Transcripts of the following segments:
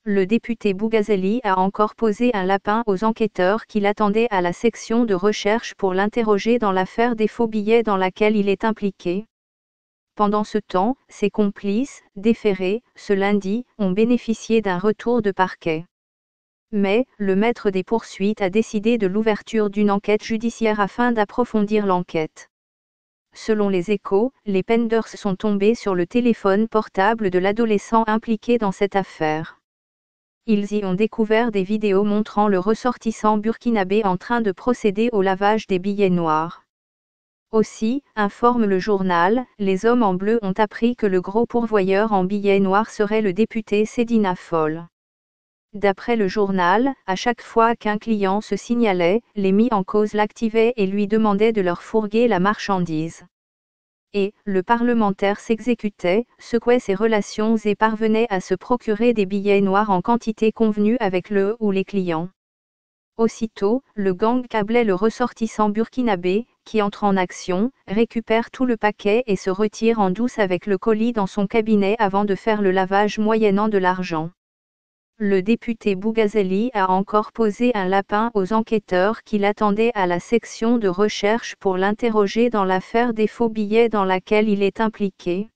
Le député Bougazeli a encore posé un lapin aux enquêteurs qui l'attendaient à la section de recherche pour l'interroger dans l'affaire des faux billets dans laquelle il est impliqué. Pendant ce temps, ses complices, déférés, ce lundi, ont bénéficié d'un retour de parquet. Mais, le maître des poursuites a décidé de l'ouverture d'une enquête judiciaire afin d'approfondir l'enquête. Selon les Échos, les Penders sont tombés sur le téléphone portable de l'adolescent impliqué dans cette affaire. Ils y ont découvert des vidéos montrant le ressortissant burkinabé en train de procéder au lavage des billets noirs. Aussi, informe le journal, les hommes en bleu ont appris que le gros pourvoyeur en billets noirs serait le député Sedina Fall. D'après le journal, à chaque fois qu'un client se signalait, les mis en cause l'activaient et lui demandaient de leur fourguer la marchandise. Et, le parlementaire s'exécutait, secouait ses relations et parvenait à se procurer des billets noirs en quantité convenue avec le ou les clients. Aussitôt, le gang câblait le ressortissant burkinabé, qui entre en action, récupère tout le paquet et se retire en douce avec le colis dans son cabinet avant de faire le lavage moyennant de l'argent. Le député Bougazeli a encore posé un lapin aux enquêteurs qui l'attendaient à la section de recherche pour l'interroger dans l'affaire des faux billets dans laquelle il est impliqué.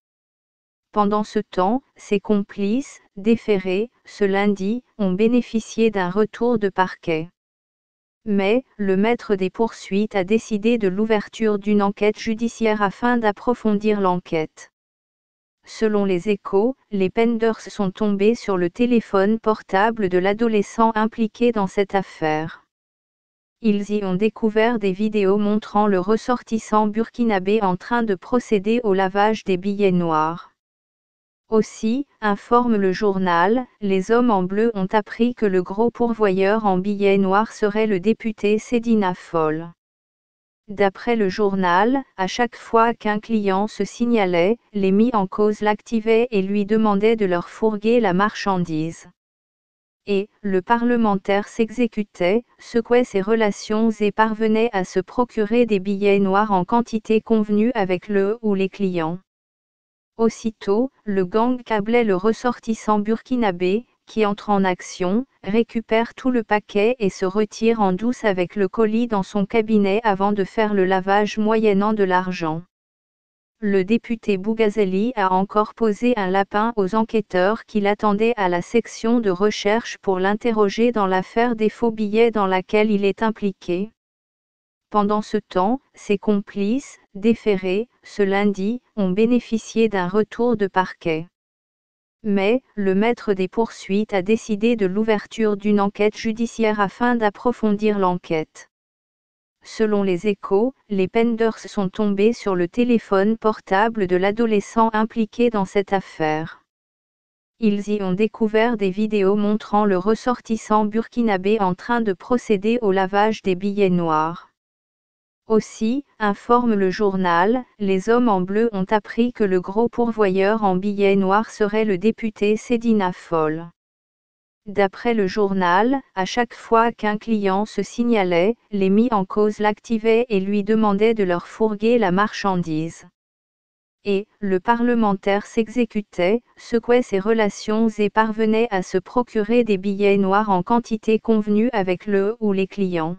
Pendant ce temps, ses complices, déférés, ce lundi, ont bénéficié d'un retour de parquet. Mais, le maître des poursuites a décidé de l'ouverture d'une enquête judiciaire afin d'approfondir l'enquête. Selon les Échos, les Penders sont tombés sur le téléphone portable de l'adolescent impliqué dans cette affaire. Ils y ont découvert des vidéos montrant le ressortissant burkinabé en train de procéder au lavage des billets noirs. Aussi, informe le journal, les hommes en bleu ont appris que le gros pourvoyeur en billets noirs serait le député Sedina Fall. D'après le journal, à chaque fois qu'un client se signalait, les mis en cause l'activaient et lui demandaient de leur fourguer la marchandise. Et, le parlementaire s'exécutait, secouait ses relations et parvenait à se procurer des billets noirs en quantité convenue avec le ou les clients. Aussitôt, le gang câblait le ressortissant burkinabé, qui entre en action, récupère tout le paquet et se retire en douce avec le colis dans son cabinet avant de faire le lavage moyennant de l'argent. Le député Bougazeli a encore posé un lapin aux enquêteurs qui l'attendaient à la section de recherche pour l'interroger dans l'affaire des faux billets dans laquelle il est impliqué. Pendant ce temps, ses complices, déférés, ce lundi, ont bénéficié d'un retour de parquet. Mais, le maître des poursuites a décidé de l'ouverture d'une enquête judiciaire afin d'approfondir l'enquête. Selon les Échos, les Penders sont tombés sur le téléphone portable de l'adolescent impliqué dans cette affaire. Ils y ont découvert des vidéos montrant le ressortissant burkinabé en train de procéder au lavage des billets noirs. Aussi, informe le journal, les hommes en bleu ont appris que le gros pourvoyeur en billets noirs serait le député Sedina Fall. D'après le journal, à chaque fois qu'un client se signalait, les mis en cause l'activaient et lui demandaient de leur fourguer la marchandise. Et, le parlementaire s'exécutait, secouait ses relations et parvenait à se procurer des billets noirs en quantité convenue avec le ou les clients.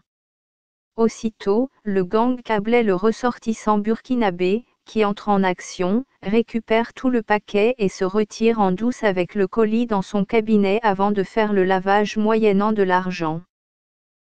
Aussitôt, le gang câblait le ressortissant burkinabé, qui entre en action, récupère tout le paquet et se retire en douce avec le colis dans son cabinet avant de faire le lavage moyennant de l'argent.